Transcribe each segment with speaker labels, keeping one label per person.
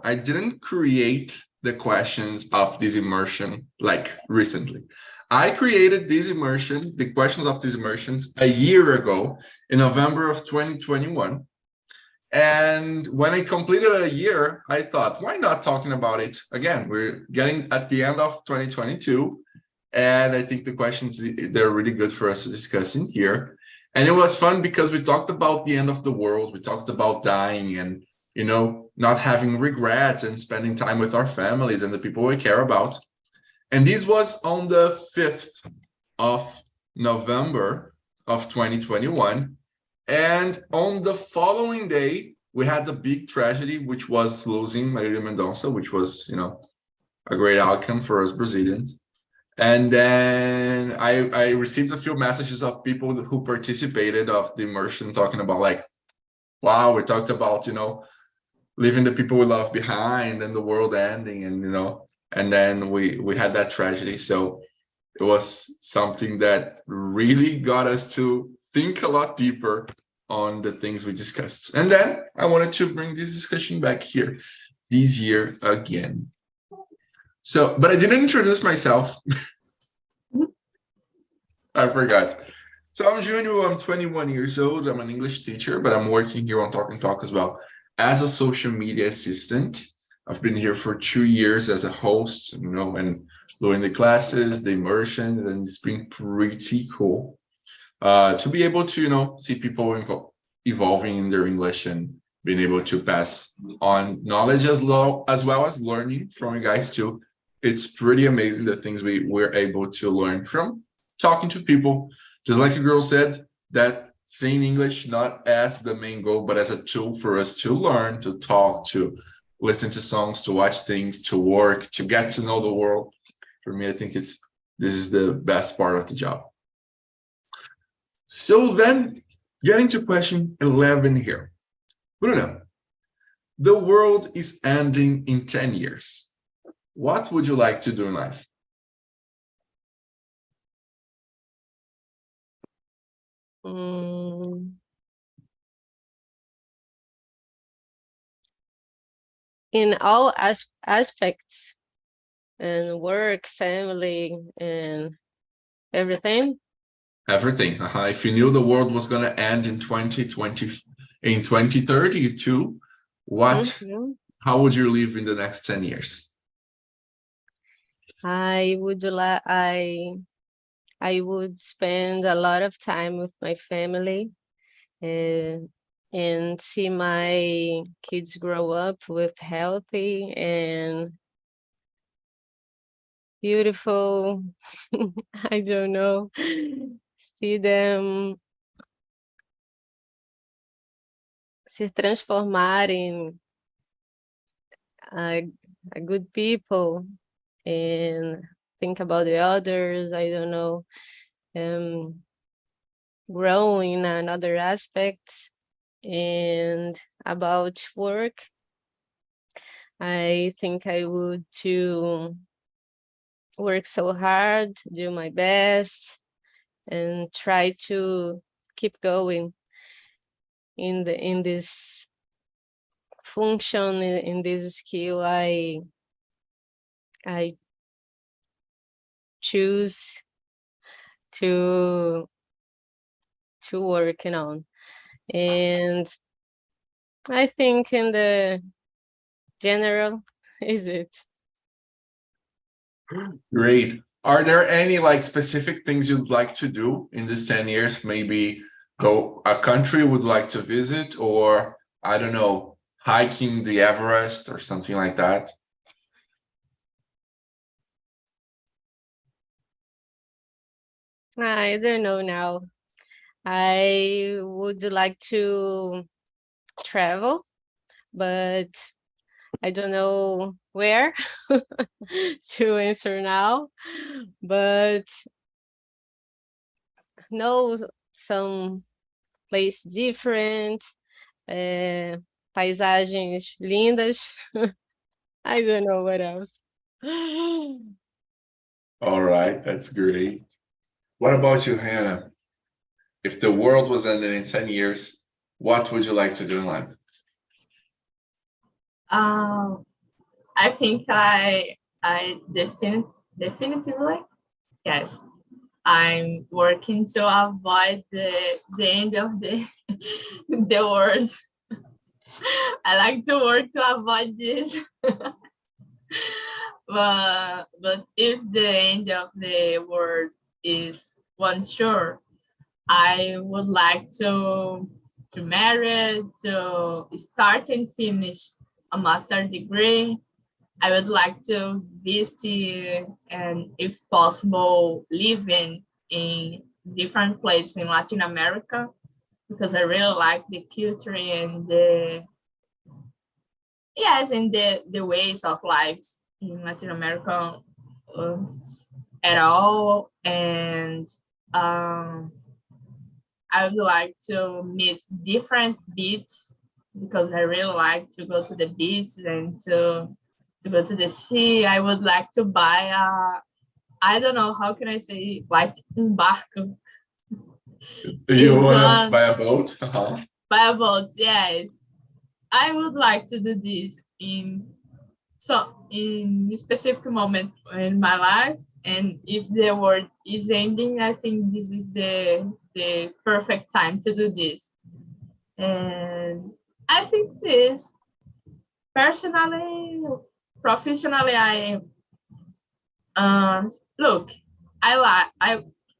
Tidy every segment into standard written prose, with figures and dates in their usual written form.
Speaker 1: I didn't create the questions of this immersion like recently. I created this immersion, the questions of these immersions, a year ago in November of 2021. And when I completed a year, I thought, why not talking about it again? We're getting at the end of 2022. And I think the questions, they're really good for us to discuss in here. And it was fun because we talked about the end of the world. We talked about dying and, you know, not having regrets and spending time with our families and the people we care about. And this was on the 5th of November of 2021. And on the following day, we had the big tragedy, which was losing Maria Mendonça, which was, you know, a great outcome for us Brazilians. And then I received a few messages of people who participated of the immersion talking about like, wow, we talked about, you know, leaving the people we love behind and the world ending and, you know, and then we had that tragedy. So it was something that really got us to think a lot deeper on the things we discussed. And then I wanted to bring this discussion back here this year again. So, but I didn't introduce myself. I forgot. So I'm Junior, I'm 21 years old. I'm an English teacher, but I'm working here on TALKNTALK as well as a social media assistant. I've been here for 2 years as a host, you know, and doing the classes, the immersion, and it's been pretty cool to be able to, you know, see people evolving in their English and being able to pass on knowledge as well as learning from you guys too. It's pretty amazing the things we're able to learn from talking to people. Just like a girl said, that saying English not as the main goal, but as a tool for us to learn, to talk, to listen to songs, to watch things, to work, to get to know the world. For me, I think this is the best part of the job. So then, getting to question 11 here. Bruno, the world is ending in 10 years. What would you like to do in life?
Speaker 2: In all aspects, and work, family, and everything.
Speaker 1: Everything. If you knew the world was going to end in 2020, in 2032, how would you live in the next 10 years?
Speaker 2: I would spend a lot of time with my family and see my kids grow up with healthy and beautiful, I don't know, see them se transformarem a good people and think about the others, I don't know, grow in another aspects. And about work, I think I would to work so hard, do my best, and try to keep going in this function, in this skill I choose to working on. And I think in the general is it.
Speaker 1: Great. Are there any like specific things you'd like to do in this 10 years? Maybe go a country would like to visit, or I don't know, hiking the Everest or something like that?
Speaker 2: I don't know now. I would like to travel, but I don't know where to answer now, but know some place different, paisagens lindas. I don't know what else.
Speaker 1: All right, that's great. What about you, Hannah? If the world was ending in 10 years, what would you like to do in life?
Speaker 3: I think definitively, yes, I'm working to avoid the end of the the world. I like to work to avoid this. But if the end of the world is one sure, I would like to marry, to start and finish a master degree. I would like to visit and, if possible, live in different places in Latin America, because I really like the culture and the ways of lives in Latin America uh, at all. And I would like to meet different beaches, because I really like to go to the beach and to go to the sea. I would like to buy I don't know, how can I say, like barco.
Speaker 1: You want to buy a boat?
Speaker 3: Buy a boat, yes. I would like to do this in a specific moment in my life. And if the world is ending, I think this is the perfect time to do this. And I think this, personally, professionally, look,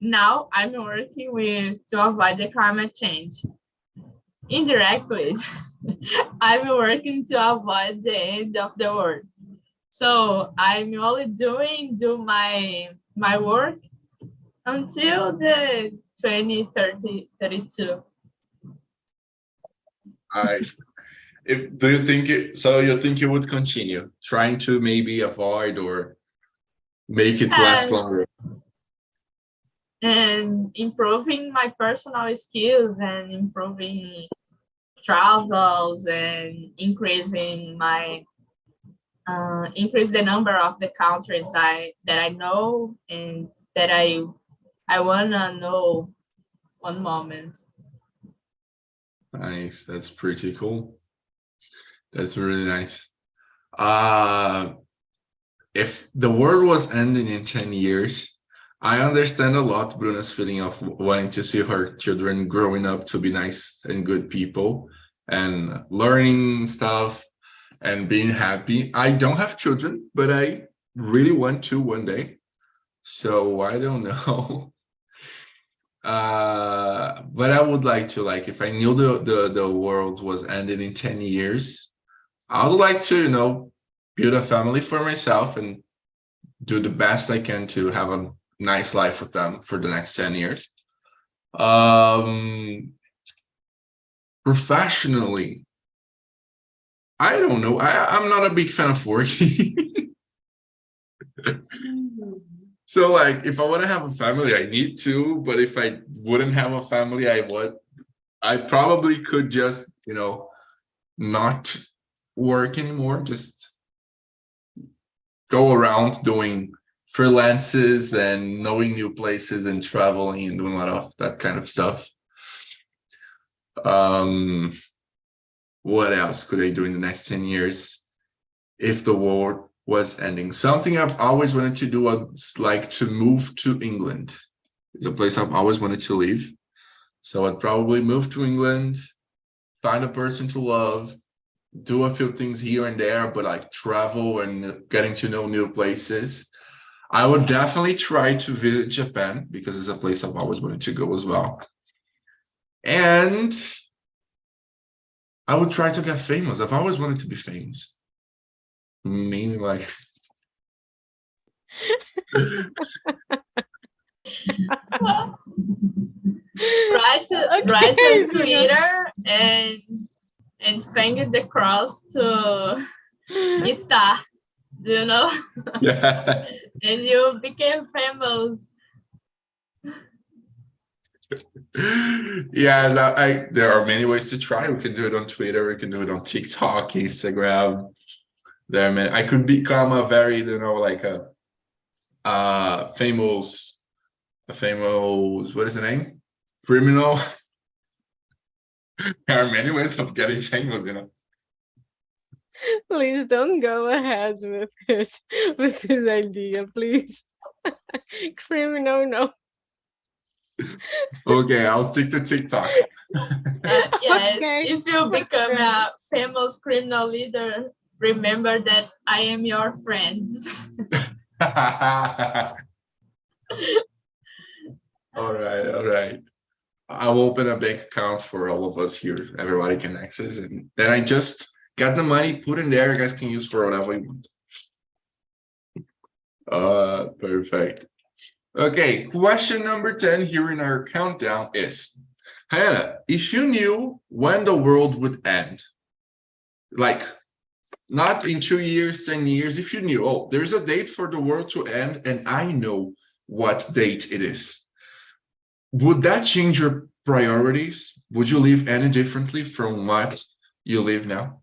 Speaker 3: now I'm working with to avoid the climate change. Indirectly, I'm working to avoid the end of the world. So I'm only do my work until the 2032.
Speaker 1: Do you think so you think you would continue trying to maybe avoid or make it last longer?
Speaker 3: And improving my personal skills and improving travels and increasing my increase the number of the countries that I know and that I wanna know one moment.
Speaker 1: Nice, that's pretty cool. That's really nice. If the world was ending in 10 years, I understand a lot Bruna's feeling of wanting to see her children growing up to be nice and good people and learning stuff and being happy. I don't have children, but I really want to one day. So I don't know. But I would like to, like, if I knew the world was ending in 10 years, I would like to, build a family for myself and do the best I can to have a nice life with them for the next 10 years. Professionally, I don't know. I'm not a big fan of working. So, like, if I want to have a family, I need to. But if I wouldn't have a family, I probably could just, not work anymore. Just go around doing freelances and knowing new places and traveling and doing a lot of that kind of stuff. What else could I do in the next 10 years if the war was ending? Something I've always wanted to do was like to move to England. It's a place I've always wanted to live. So I'd probably move to England, find a person to love, do a few things here and there, but like travel and getting to know new places. I would definitely try to visit Japan because it's a place I've always wanted to go as well. And I would try to get famous. I've always wanted to be famous. Meaning like
Speaker 3: write on Twitter and finger the cross to Ita, you know?
Speaker 1: yes.
Speaker 3: And you became famous.
Speaker 1: Yeah, there are many ways to try. We can do it on Twitter, we can do it on TikTok, Instagram. There are many. I could become a very, like a famous, what is the name? Criminal. There are many ways of getting famous,
Speaker 2: Please don't go ahead with this idea, please. Criminal, no.
Speaker 1: Okay, I'll stick to TikTok.
Speaker 3: Yes,
Speaker 2: Okay.
Speaker 3: if you become a famous criminal leader, remember that I am your friend.
Speaker 1: All right. I'll open a bank account for all of us here. Everybody can access, and then I just got the money put in there. You guys can use for whatever you want. Perfect. Okay, question number 10 here in our countdown is, Hannah, if you knew when the world would end, like not in 2 years, 10 years, if you knew, oh, there's a date for the world to end and I know what date it is, would that change your priorities? Would you live any differently from what you live now?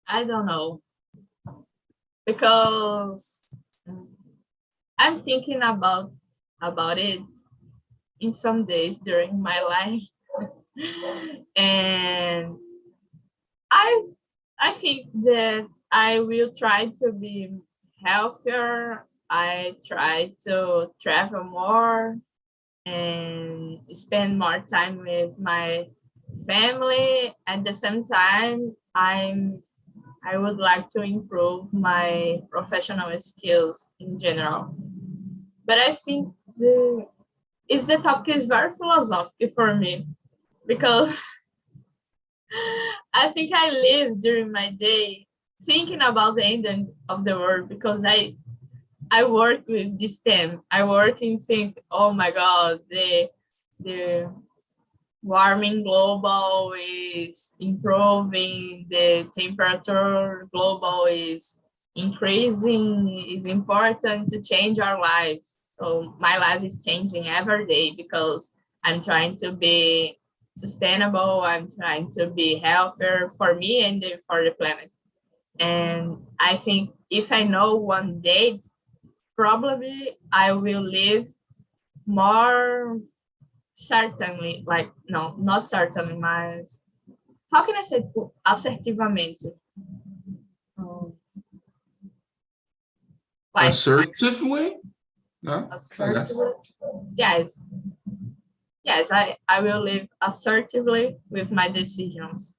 Speaker 3: I don't know, because I'm thinking about it in some days during my life. And I think that I will try to be healthier. I try to travel more and spend more time with my family. At the same time, I would like to improve my professional skills in general. But I think the topic is very philosophical for me, because I think I live during my day thinking about the end of the world, because I work with this theme. I work and think, oh my God, the warming global is improving, the temperature global is increasing. It's important to change our lives. So my life is changing every day, because I'm trying to be sustainable. I'm trying to be healthier for me and for the planet. And I think if I know one date, probably I will live more certainly, like, no, not certainly, mas how can I say assertivamente? Like
Speaker 1: Assertively? No? I guess.
Speaker 3: assertively. Yes. Yes, I will live assertively with my decisions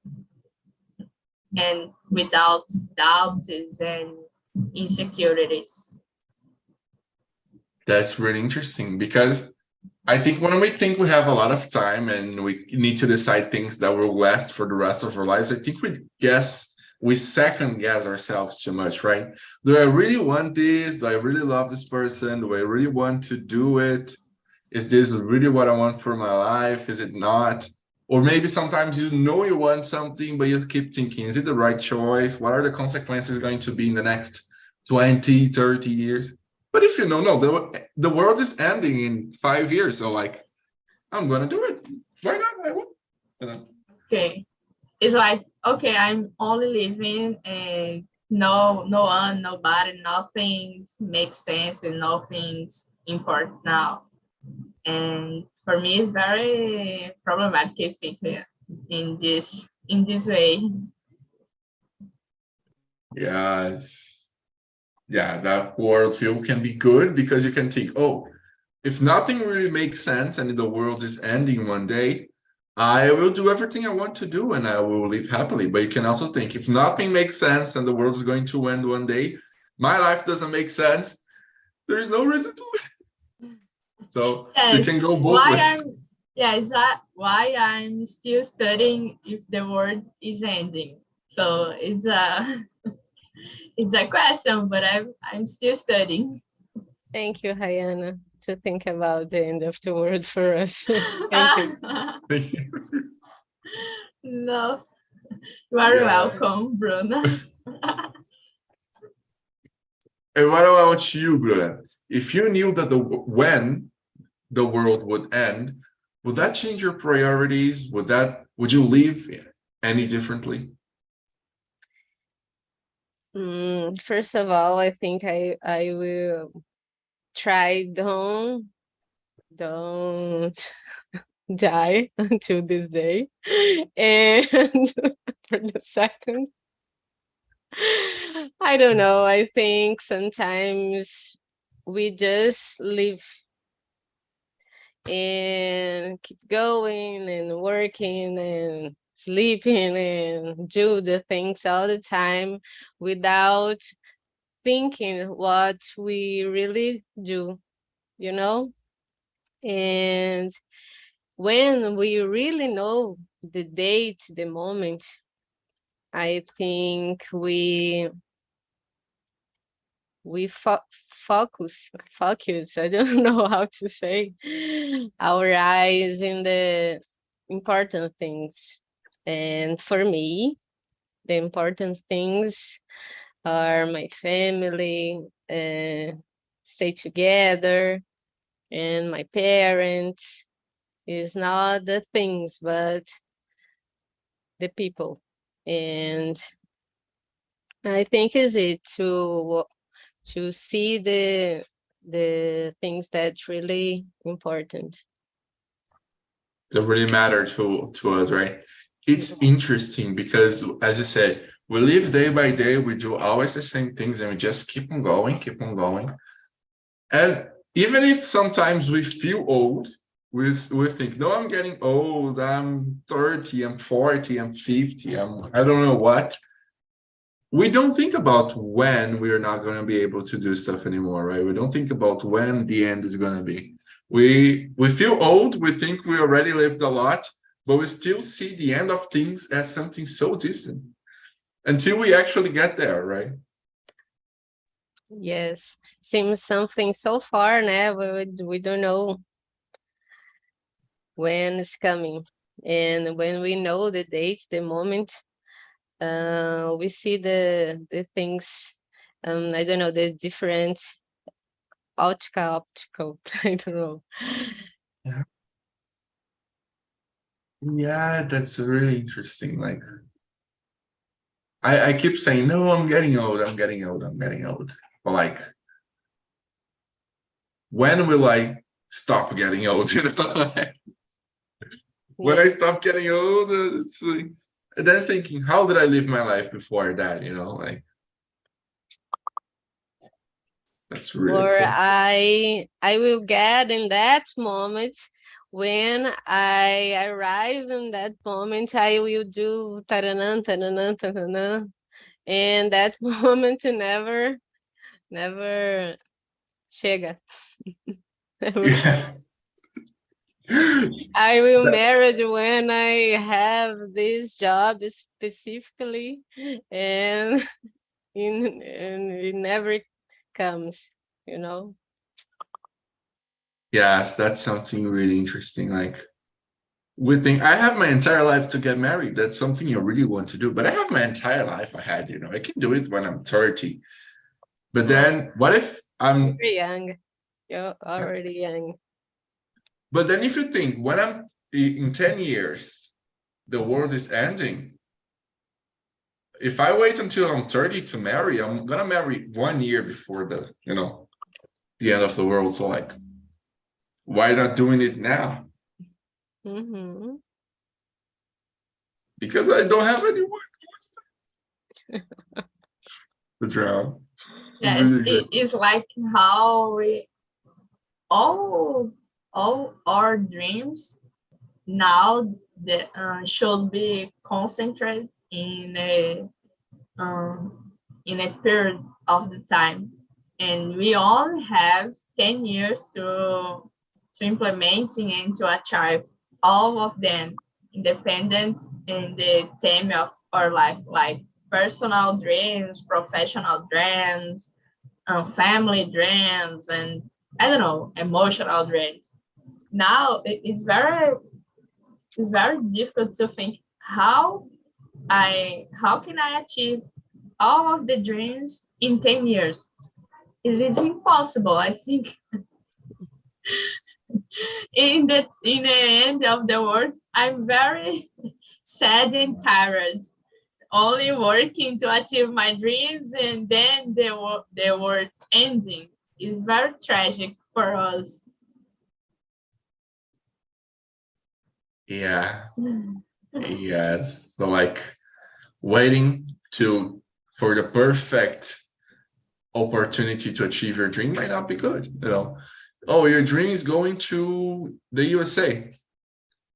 Speaker 3: and without doubts and insecurities.
Speaker 1: That's really interesting, because I think when we think we have a lot of time and we need to decide things that will last for the rest of our lives, I think we second guess ourselves too much, right? Do I really want this? Do I really love this person? Do I really want to do it? Is this really what I want for my life? Is it not? Or maybe sometimes you know you want something, but you keep thinking, is it the right choice? What are the consequences going to be in the next 20, 30 years? But if you know, no, the world is ending in 5 years. So like, I'm going to do it. Why not? I will. You know?
Speaker 3: Okay. It's like, okay, I'm only living and no one, nobody, nothing makes sense and nothing's important now. And for me, it's very problematic thinking in this way.
Speaker 1: Yes. Yeah, that worldview can be good, because you can think, oh, if nothing really makes sense and the world is ending one day, I will do everything I want to do and I will live happily. But you can also think, if nothing makes sense and the world is going to end one day, my life doesn't make sense, there's no reason to live. So
Speaker 3: Yes.
Speaker 1: you can go both ways.
Speaker 3: Is that why I'm still studying if the world is ending? So it's a it's a question, but I'm still studying.
Speaker 2: Thank you, Hayana, to think about the end of the world for us. Thank you.
Speaker 1: Thank you.
Speaker 3: No, you are welcome, Bruna.
Speaker 1: And what about you, Bruna? If you knew that when the world would end, would that change your priorities? Would you live any differently?
Speaker 2: First of all, I think I will try don't die until this day. And for the second, I don't know. I think sometimes we just live and keep going and working and sleeping and do the things all the time without thinking what we really do, you know? And when we really know the date, the moment, I think we focus, I don't know how to say, our eyes in the important things. And for me, the important things are my family, stay together, and my parents. Is not the things, but the people. And I think is it to see the things that's really important.
Speaker 1: That really matter to us, right? It's interesting because, as you said, we live day by day, we do always the same things, and we just keep on going, keep on going. And even if sometimes we feel old, we think, no, I'm getting old, I'm 30, I'm 40, I'm 50, I don't know what. We don't think about when we're not going to be able to do stuff anymore, right? We don't think about when the end is going to be. We feel old, we think we already lived a lot, but we still see the end of things as something so distant until we actually get there, right?
Speaker 2: Yes, seems something so far now, we don't know when it's coming. And when we know the date, the moment, we see the things, I don't know, the different optical, I don't know.
Speaker 1: Yeah, that's really interesting. Like, I keep saying, no, I'm getting old, I'm getting old, I'm getting old. But like, when will I stop getting old? You know? When I stop getting old, it's like, and then thinking, how did I live my life before that? You know, like, that's really
Speaker 2: Or
Speaker 1: cool.
Speaker 2: I will get in that moment when I arrive in that moment, I will do taranan, taranan, taranan, and that moment never chega.
Speaker 1: Yeah.
Speaker 2: I will
Speaker 1: That-
Speaker 2: marry when I have this job specifically, and and it never comes, you know.
Speaker 1: yes, that's something really interesting. Like, we think I have my entire life to get married. That's something you really want to do. But I have my entire life ahead, you know. I can do it when I'm 30. But then what if I'm
Speaker 2: You're young. You're already young.
Speaker 1: but then if you think when I'm in 10 years, the world is ending. If I wait until I'm 30 to marry, I'm gonna marry 1 year before the, you know, the end of the world. So like, why not doing it now?
Speaker 2: Mm-hmm.
Speaker 1: Because I don't have anyone to drown.
Speaker 3: Yes,
Speaker 1: Really good.
Speaker 3: it is like how we all our dreams now that should be concentrated in a period of the time, and we all have 10 years to implementing and to achieve all of them independent in the theme of our life, like personal dreams, professional dreams, family dreams, and I don't know, emotional dreams. Now it's very difficult to think how can I achieve all of the dreams in 10 years. It is impossible. I think in the end of the world, I'm very sad and tired, only working to achieve my dreams, and then the world ending. It's very tragic for us.
Speaker 1: Yeah. Yes. So like waiting for the perfect opportunity to achieve your dream might not be good. You know, oh, your dream is going to the USA.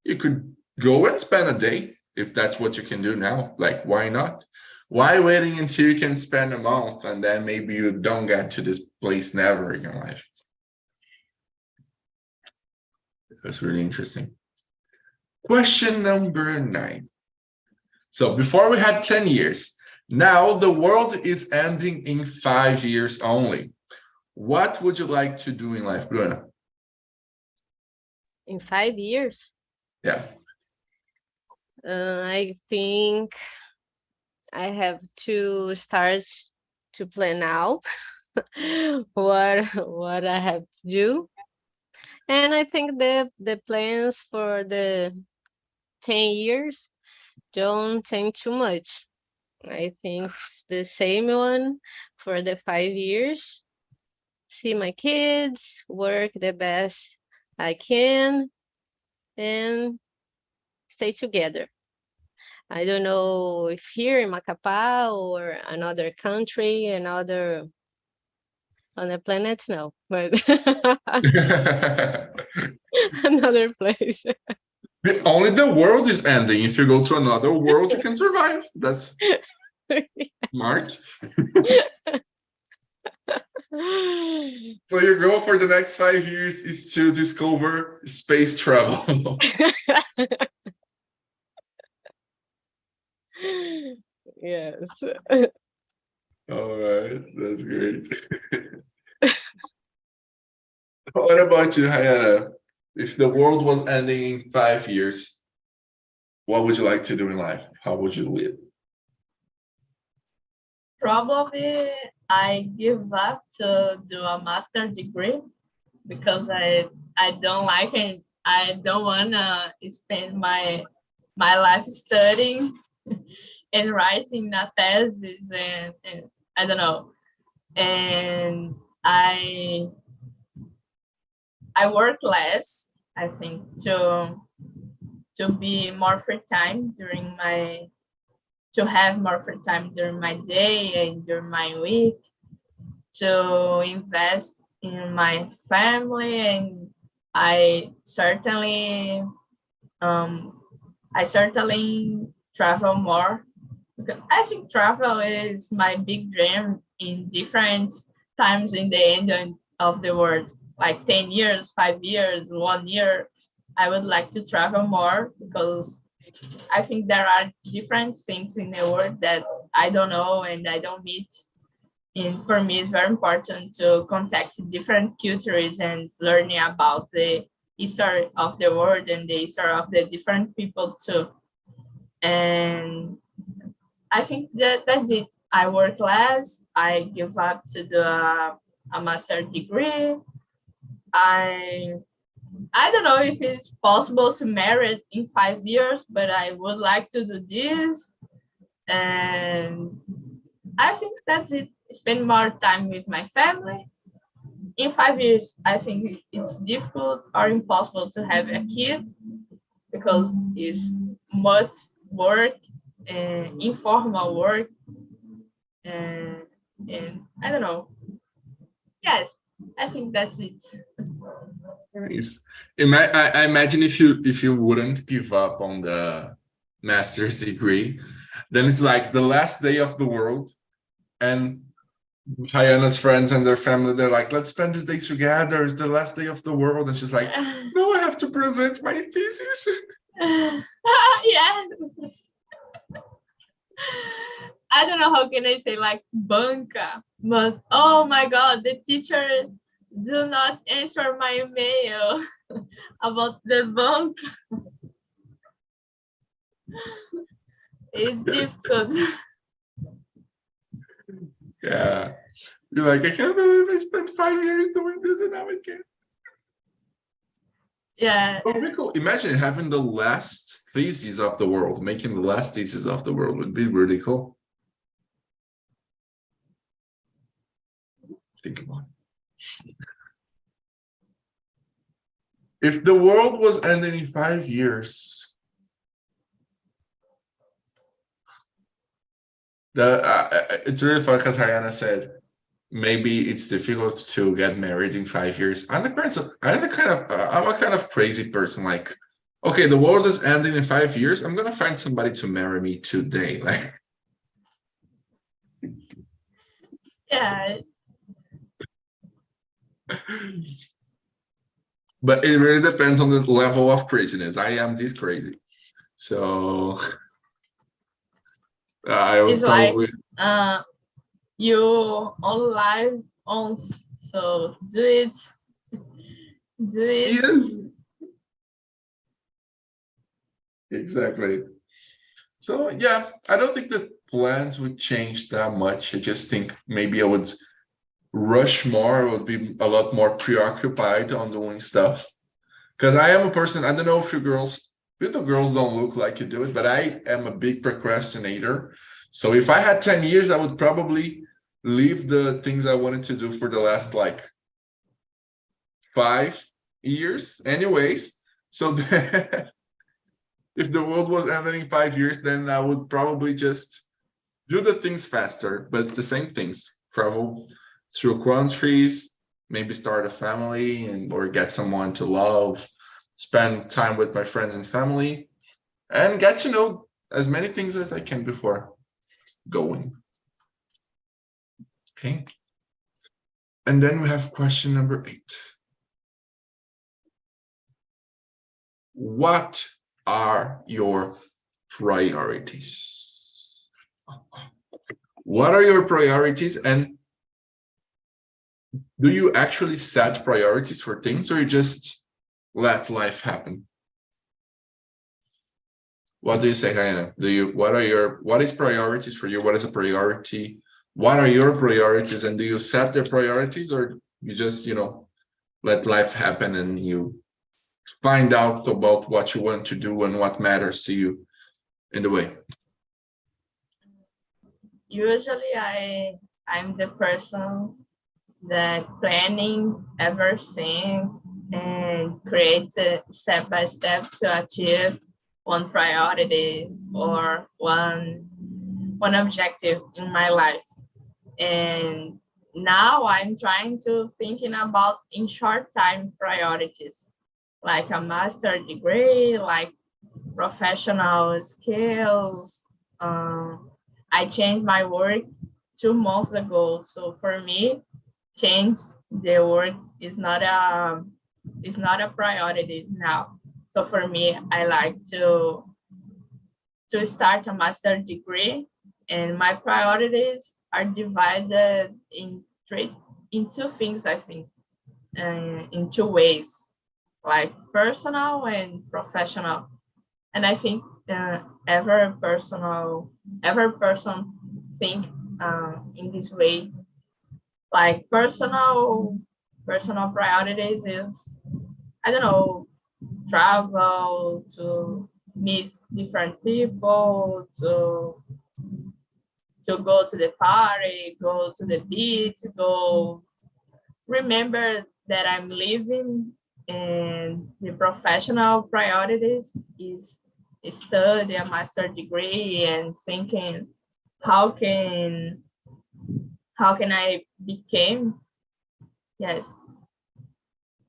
Speaker 1: You could go and spend a day if that's what you can do now. Like, why not? Why waiting until you can spend a month and then maybe you don't get to this place never in your life? That's really interesting. Question number 9. So before we had 10 years, now the world is ending in 5 years only. What would you like to do in life, Bruna?
Speaker 2: In 5 years,
Speaker 1: Yeah.
Speaker 2: I think I have to start to plan now what I have to do. And I think the plans for the 10 years don't change too much. I think it's the same one for the 5 years. See my kids, work the best I can, and stay together. I don't know if here in Macapá or another country, on the planet, no, but another place.
Speaker 1: Only the world is ending. If you go to another world, you can survive. That's smart. So your goal for the next 5 years is to discover space travel.
Speaker 2: Yes.
Speaker 1: All right, that's great. What about you, Hayana? If the world was ending in 5 years, what would you like to do in life? How would you live?
Speaker 3: Probably I give up to do a master degree because I don't like and I don't wanna spend my life studying and writing a thesis and I don't know. And I work less, I think, to be more free time during my to have more free time during my day and during my week, to invest in my family, and I certainly um I certainly travel more because I think travel is my big dream in different times in the end of the world, like 10 years, 5 years, 1 year. I would like to travel more because I think there are different things in the world that I don't know and I don't meet. And for me, it's very important to contact different cultures and learning about the history of the world and the history of the different people too. And I think that's it. I work less. I give up to do a master degree. I I don't know if it's possible to marry in 5 years, but I would like to do this. And I think that's it. Spend more time with my family. In 5 years, I think it's difficult or impossible to have a kid because it's much work and informal work. And I don't know. Yes, I think that's it.
Speaker 1: Nice. I imagine if you wouldn't give up on the master's degree, then it's like the last day of the world, and Hayana's friends and their family, they're like, let's spend this day together. It's the last day of the world. And she's like, no, I have to present my thesis.
Speaker 3: Yeah. I don't know how can I say like banca, but oh my god, the teacher do not answer my email about the bank. It's difficult.
Speaker 1: Yeah. You're like, I can't believe I spent 5 years doing this and now I can't.
Speaker 3: Yeah.
Speaker 1: Oh, really cool. Imagine having the last thesis of the world, making the last thesis of the world would be really cool. Think about it. If the world was ending in 5 years, it's really fun because Ariana said maybe it's difficult to get married in 5 years. I'm a kind of crazy person. Like, okay, the world is ending in 5 years. I'm gonna find somebody to marry me today. Like,
Speaker 3: Yeah,
Speaker 1: but it really depends on the level of craziness. I am this crazy, so I would
Speaker 3: it's like
Speaker 1: probably.
Speaker 3: you all live once, so do it. Do it.
Speaker 1: Yes, exactly. So yeah, I don't think the plans would change that much. I just think maybe I would rush more. I would be a lot more preoccupied on doing stuff. Because I am a person, I don't know if you girls don't look like you do it, but I am a big procrastinator. So if I had 10 years, I would probably leave the things I wanted to do for the last like 5 years anyways. So if the world was ending in 5 years, then I would probably just do the things faster, but the same things. Travel through countries, maybe start a family and or get someone to love, spend time with my friends and family, and get to know as many things as I can before going. Okay. And then we have question number 8. What are your priorities? What are your priorities, and do you actually set priorities for things, or you just let life happen? What do you say, Hannah? What is priorities for you? What is a priority? What are your priorities, and do you set the priorities, or you just, let life happen and you find out about what you want to do and what matters to you in the way?
Speaker 3: Usually I'm the person that planning everything and create a step by step to achieve one priority or one objective in my life. And now I'm trying to thinking about in short time priorities, like a master degree, like professional skills. I changed my work 2 months ago, so for me, change the work is not a priority now. So for me, I like to start a master degree, and my priorities are divided in two things, I think, in 2 ways, like personal and professional. And I think every person think in this way. Like personal priorities is, I don't know, travel, to meet different people, to go to the party, go to the beach, go remember that I'm living. And the professional priorities is study a master degree and thinking how can I become. Yes.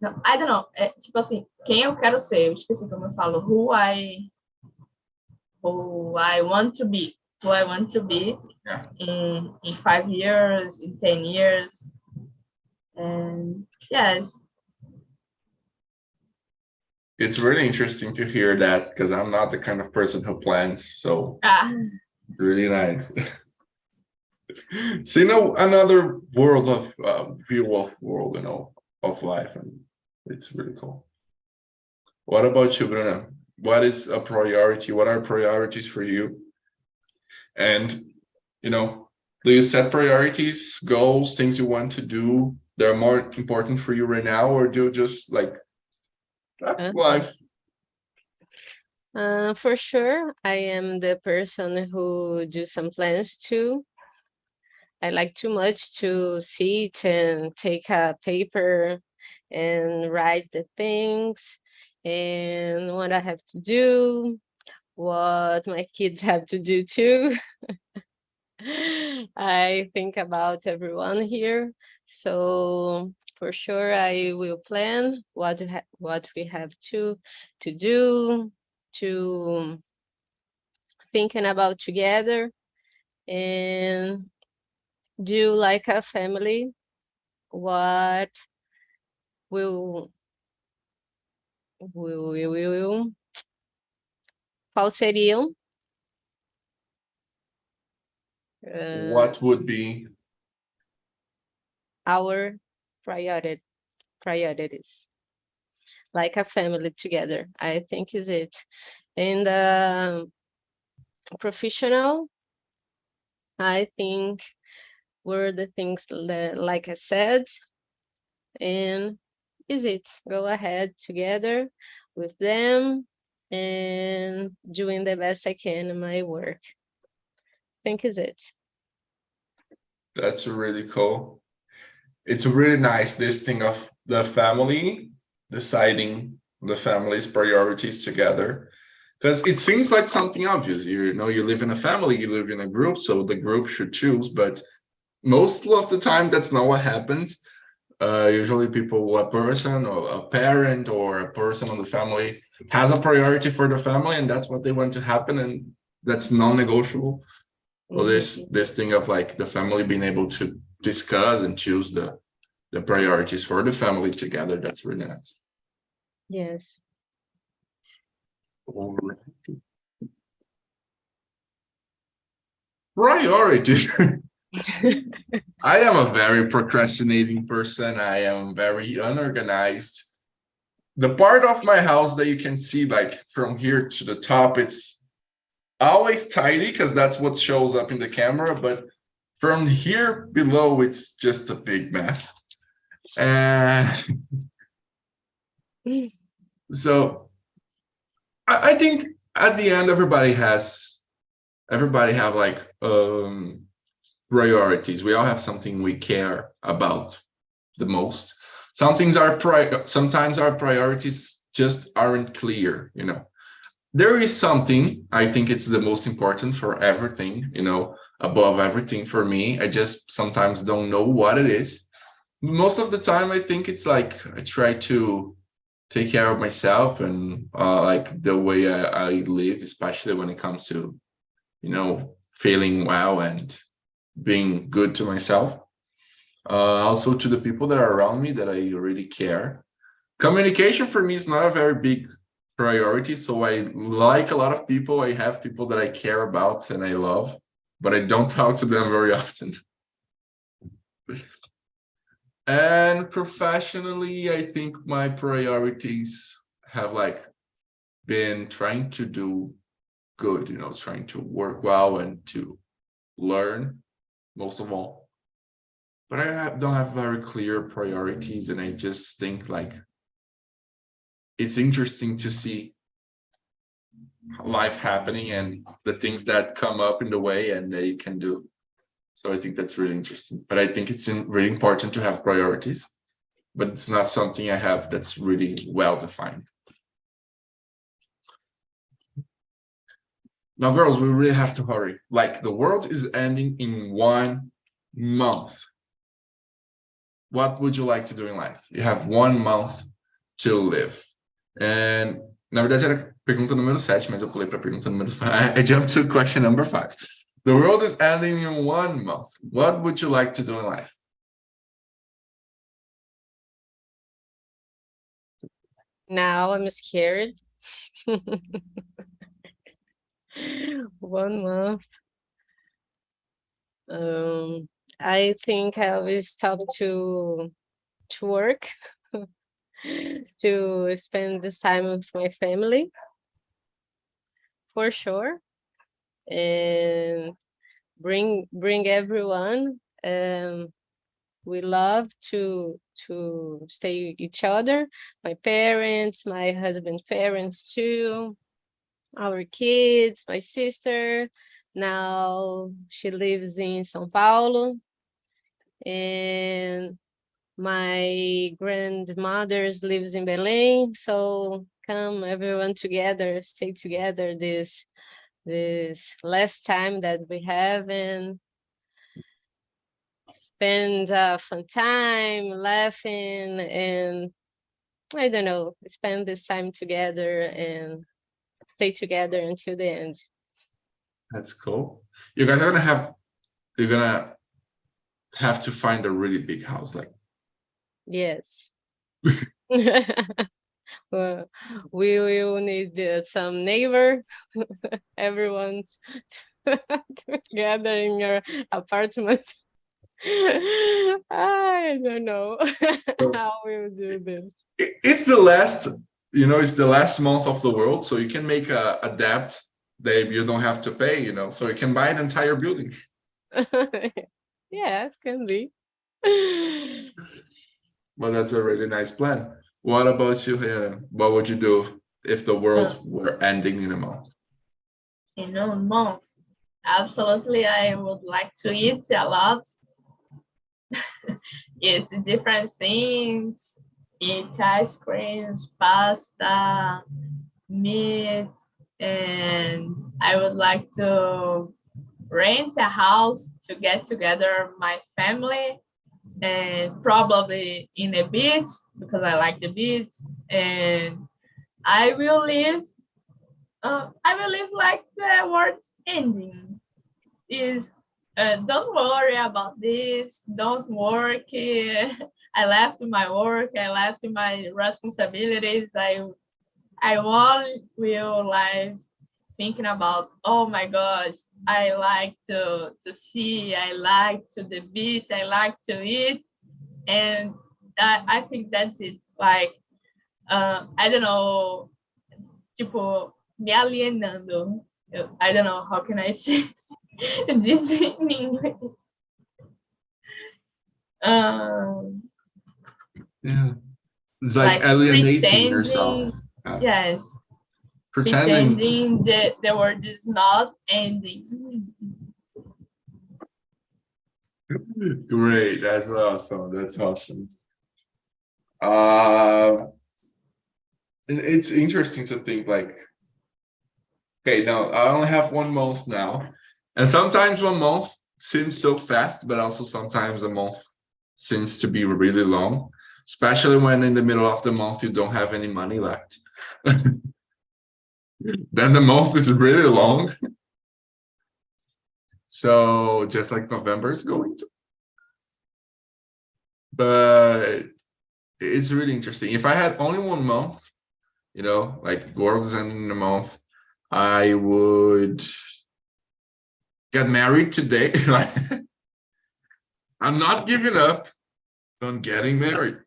Speaker 3: Não, I don't know. É, tipo assim, quem eu quero ser? Eu esqueci como eu falo. Who I want to be. Who I want to be
Speaker 1: Yeah.
Speaker 3: in 5 years, in 10 years. And yes.
Speaker 1: It's really interesting to hear that, because I'm not the kind of person who plans. So really nice. So, another world of view of world, of life, and it's really cool. What about you, Bruna? What is a priority? What are priorities for you? And, do you set priorities, goals, things you want to do that are more important for you right now, or do you just like life?
Speaker 2: For sure, I am the person who do some plans too. I like too much to sit and take a paper and write the things. and what I have to do, what my kids have to do too. I think about everyone here. So for sure, I will plan what we have to do, to thinking about together, and do like a family what will qual seriam
Speaker 1: What would be
Speaker 2: our priorities, like a family together, I think is it. And professional, I think were the things that, like I said, and is it go ahead together with them and doing the best I can in my work. I think is it.
Speaker 1: That's really cool. It's really nice, this thing of the family deciding the family's priorities together. Because it seems like something obvious. You know, you live in a family, you live in a group, so the group should choose. But most of the time, that's not what happens. Usually people, a person or a parent or a person on the family has a priority for the family, and that's what they want to happen, and that's non-negotiable. Well, this thing of like the family being able to discuss and choose the priorities for the family together, that's really nice.
Speaker 2: Yes.
Speaker 1: Priorities. I am a very procrastinating person. I am very unorganized. The part of my house that you can see, like from here to the top, it's always tidy because that's what shows up in the camera. But from here below, it's just a big mess. And so I think at the end, everybody have like priorities. We all have something we care about the most. Sometimes our priorities just aren't clear, you know. There is something, I think it's the most important for everything, you know, above everything for me. I just sometimes don't know what it is. Most of the time, I think it's like I try to take care of myself and like the way I live, especially when it comes to, you know, feeling well and being good to myself. Also to the people that are around me that I really care. Communication for me is not a very big priority. So I like a lot of people. I have people that I care about and I love, but I don't talk to them very often. And professionally, I think my priorities have like been trying to do good, you know, trying to work well and to learn most of all. But don't have very clear priorities, and I just think like it's interesting to see life happening and the things that come up in the way and that you can do. So I think that's really interesting. But I think it's really important to have priorities, but it's not something I have that's really well defined. Now, girls, we really have to hurry. Like the world is ending in 1 month. What would you like to do in life? You have 1 month to live. And na verdade era pergunta número 7, mas eu pulei para pergunta número 5. I jumped to question number 5. The world is ending in 1 month. What would you like to do in life?
Speaker 2: Now I'm scared. 1 month. I think I will stop to work, to spend this time with my family, for sure, and bring everyone. We love to stay with each other, my parents, my husband's parents too, our kids, my sister. Now she lives in São Paulo, and my grandmother lives in Belém. So come everyone together, stay together this last time that we have, and spend fun time laughing, and I don't know, spend this time together and stay together until the end.
Speaker 1: That's cool. You guys are you're gonna have to find a really big house, like.
Speaker 2: Yes. Well, we will need some neighbor, everyone together in your apartment. I don't know how we'll do this.
Speaker 1: It's the last, it's the last month of the world, so you can make a debt that you don't have to pay, so you can buy an entire building.
Speaker 2: Yeah, it can be.
Speaker 1: Well, that's a really nice plan. What about you, Hannah? What would you do if the world were ending in a month?
Speaker 3: In a month, absolutely, I would like to eat a lot. Eat different things, eat ice creams, pasta, meat, and I would like to rent a house to get together my family, and probably in a beach because I like the beach, and I will live like the world ending is. Don't worry about this. Don't work. I left my work. I left my responsibilities. I will live thinking about, oh my gosh, I like to see. I like to the beach. I like to eat, and I think that's it. Like I don't know, tipo me alienando. I don't know how can I say this in English.
Speaker 1: Yeah, it's like alienating yourself.
Speaker 3: Yes,
Speaker 1: Pretending
Speaker 3: that the world is not ending.
Speaker 1: Great, that's awesome. It's interesting to think like, okay, now I only have 1 month now, and sometimes 1 month seems so fast, but also sometimes a month seems to be really long, especially when in the middle of the month you don't have any money left. Then the month is really long. So just like November is going to. But it's really interesting. If I had only 1 month, like world is ending in a month, I would get married today. I'm not giving up on getting married.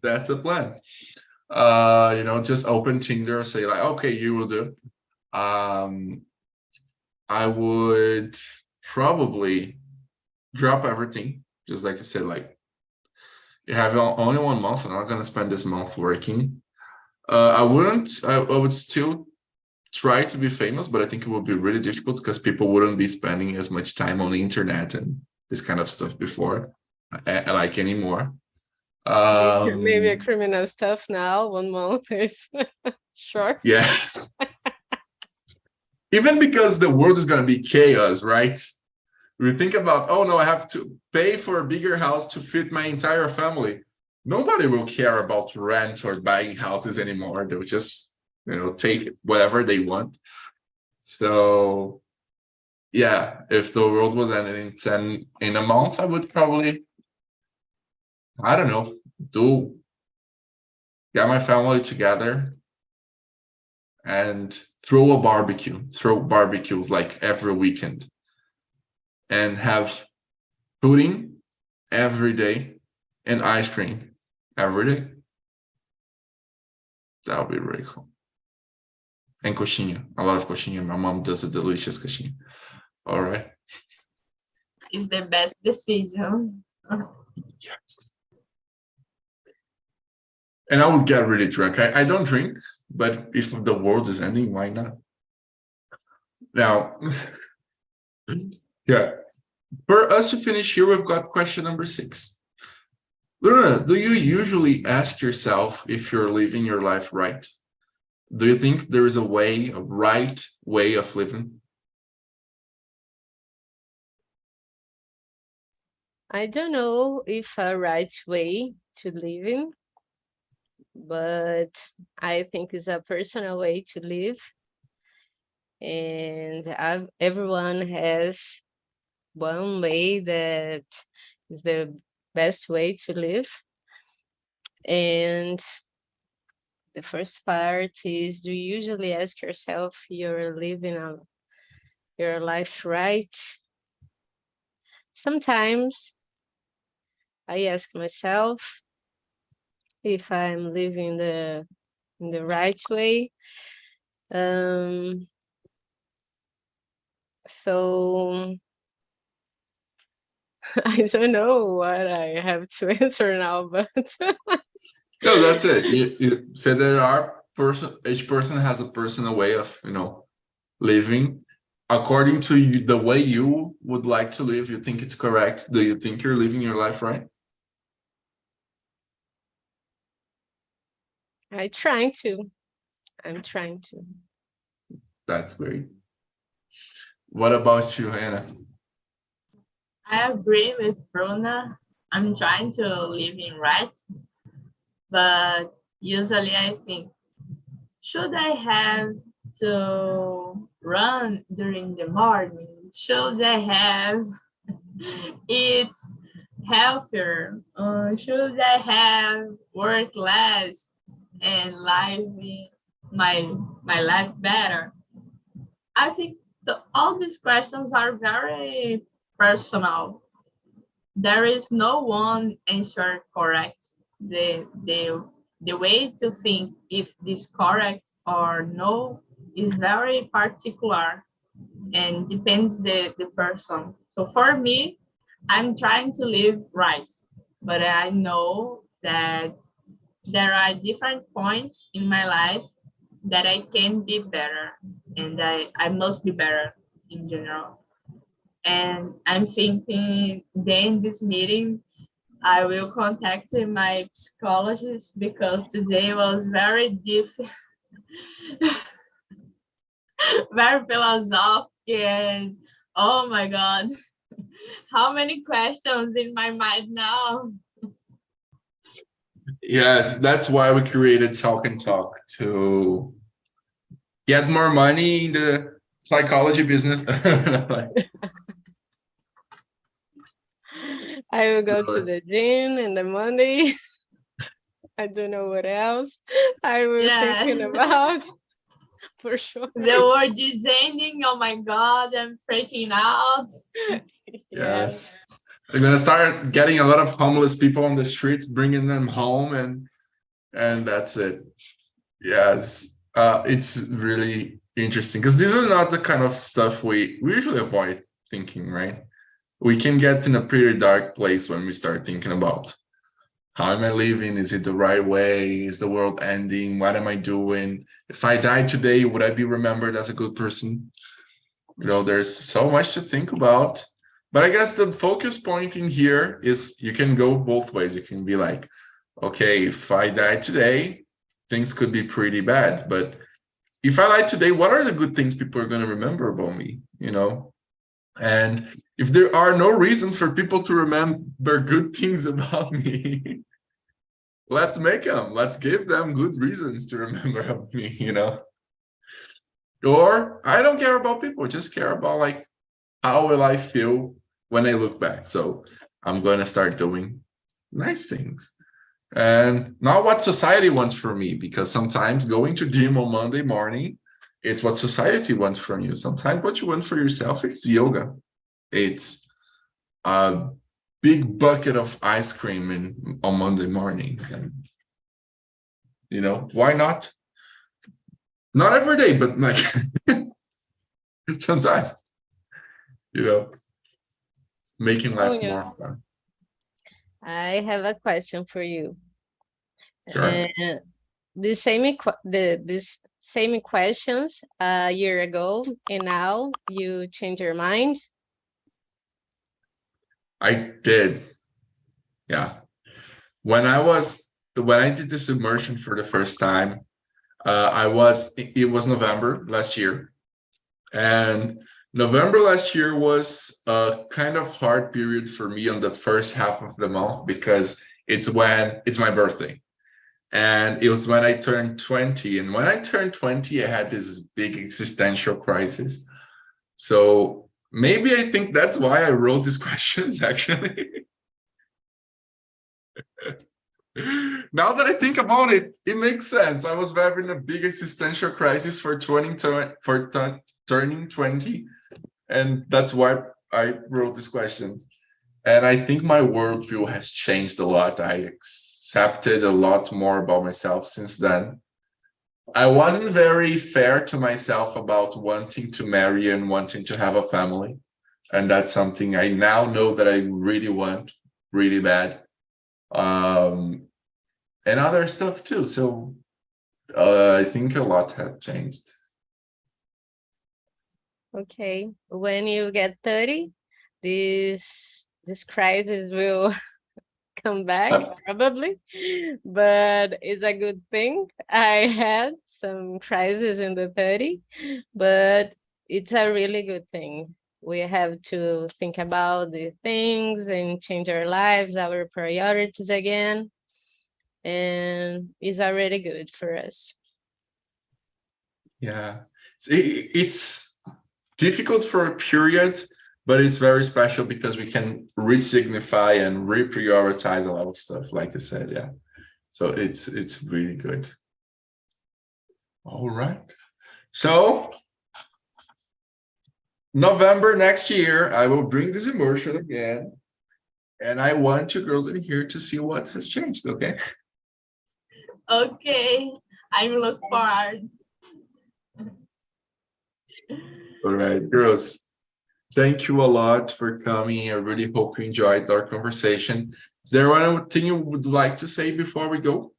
Speaker 1: That's a plan. Just open Tinder, say like, okay, you will do. I would probably drop everything, just like I said, like you have only 1 month, and I'm not gonna spend this month working. I would still try to be famous, but I think it would be really difficult because people wouldn't be spending as much time on the internet and this kind of stuff before, like anymore.
Speaker 2: Maybe a criminal stuff now. 1 month is short.
Speaker 1: Yeah. Even because the world is going to be chaos, right? We think about, oh no, I have to pay for a bigger house to fit my entire family. Nobody will care about rent or buying houses anymore. They'll just, take whatever they want. So, yeah, if the world was ending in a month, I would probably, I don't know, get my family together and throw barbecues like every weekend, and have pudding every day and ice cream every day. That would be really cool. And coxinha, a lot of coxinha. My mom does a delicious coxinha. All right.
Speaker 3: It's the best decision.
Speaker 1: Yes. And I would get really drunk. I don't drink, but if the world is ending, why not? Now, yeah. For us to finish here, we've got question number 6. Luna, do you usually ask yourself if you're living your life right? Do you think there is a way, a right way of living?
Speaker 2: I don't know if a right way to live in, but I think it's a personal way to live. And everyone has one way that is the best way to live. And the first part is, do you usually ask yourself you're living your life right? Sometimes I ask myself if I'm living in the right way. So I don't know what I have to answer now, but
Speaker 1: No, that's it. You said each person has a personal way of, living according to you, the way you would like to live. You think it's correct? Do you think you're living your life right?
Speaker 2: I'm trying to. I'm trying to.
Speaker 1: That's great. What about you, Hannah?
Speaker 3: I agree with Bruna. I'm trying to live in right, but usually I think, should I have to run during the morning? Should I have eat healthier? Should I have work less and live my life better? I think all these questions are very personal. There is no one answer correct. The way to think if this correct or no is very particular and depends the person. So for me, I'm trying to live right, but I know that there are different points in my life that I can be better, and I must be better in general. And I'm thinking then this meeting, I will contact my psychologist because today was very difficult, very philosophical, and oh my God, how many questions in my mind now?
Speaker 1: Yes, that's why we created Talk and Talk, to get more money in the psychology business.
Speaker 2: I will go to the gym in the Monday. I don't know what else I was thinking about, for sure.
Speaker 3: The word is ending. Oh my God, I'm freaking out.
Speaker 1: Yes. I'm gonna start getting a lot of homeless people on the streets, bringing them home, and that's it. Yes, it's really interesting because these are not the kind of stuff we usually avoid thinking, right? We can get in a pretty dark place when we start thinking about, how am I living? Is it the right way? Is the world ending? What am I doing? If I died today, would I be remembered as a good person? There's so much to think about. But I guess the focus point in here is you can go both ways. You can be like, okay, if I die today, things could be pretty bad. But if I die today, what are the good things people are going to remember about me? And if there are no reasons for people to remember good things about me, let's make them. Let's give them good reasons to remember me, Or I don't care about people, just care about like, how will I feel when I look back? So I'm going to start doing nice things. And not what society wants from me, because sometimes going to gym on Monday morning, it's what society wants from you. Sometimes what you want for yourself, it's yoga. It's a big bucket of ice cream on Monday morning. And, why not? Not every day, but like sometimes, making life more fun.
Speaker 2: I have a question for you.
Speaker 1: Sure.
Speaker 2: This same questions a year ago, and now you change your mind?
Speaker 1: I did. Yeah. When I did this immersion for the first time, It was November last year, and November last year was a kind of hard period for me on the first half of the month because it's my birthday. And it was when I turned 20. And when I turned 20, I had this big existential crisis. So maybe I think that's why I wrote these questions, actually. Now that I think about it, it makes sense. I was having a big existential crisis for turning 20. And that's why I wrote these questions. And I think my worldview has changed a lot. I accepted a lot more about myself since then. I wasn't very fair to myself about wanting to marry and wanting to have a family. And that's something I now know that I really want, really bad. And other stuff too. So I think a lot has changed.
Speaker 2: Okay, when you get 30, this crisis will come back probably, but it's a good thing. I had some crisis in the 30, but it's a really good thing. We have to think about the things and change our lives, our priorities again, and it's already good for us.
Speaker 1: Yeah, it's difficult for a period, but it's very special because we can re-signify and reprioritize a lot of stuff, like I said. Yeah, so it's really good. All right, so November next year I will bring this immersion again, and I want you girls in here to see what has changed. Okay.
Speaker 3: Okay, I'm looking forward.
Speaker 1: All right, girls. Thank you a lot for coming. I really hope you enjoyed our conversation. Is there anything you would like to say before we go?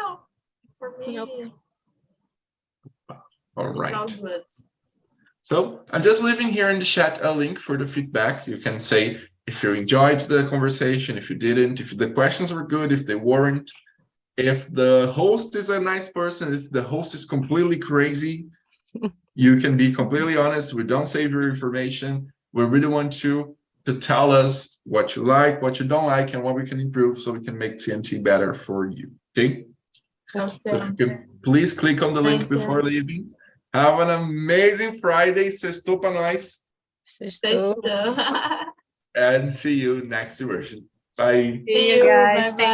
Speaker 3: No, for me,
Speaker 2: Nope.
Speaker 1: All right.
Speaker 3: it's all good.
Speaker 1: So I'm just leaving here in the chat a link for the feedback. You can say if you enjoyed the conversation, if you didn't, if the questions were good, if they weren't, if the host is a nice person, if the host is completely crazy. You can be completely honest. We don't save your information. We really want you to tell us what you like, what you don't like, and what we can improve so we can make TNT better for you. Okay?
Speaker 3: Okay.
Speaker 1: So if you can please click on the link before leaving. Have an amazing Friday. Sextou pra nós.
Speaker 2: Sextou.
Speaker 3: Sextou.
Speaker 1: And see you next immersion. Bye.
Speaker 2: See you guys.
Speaker 3: Bye-bye.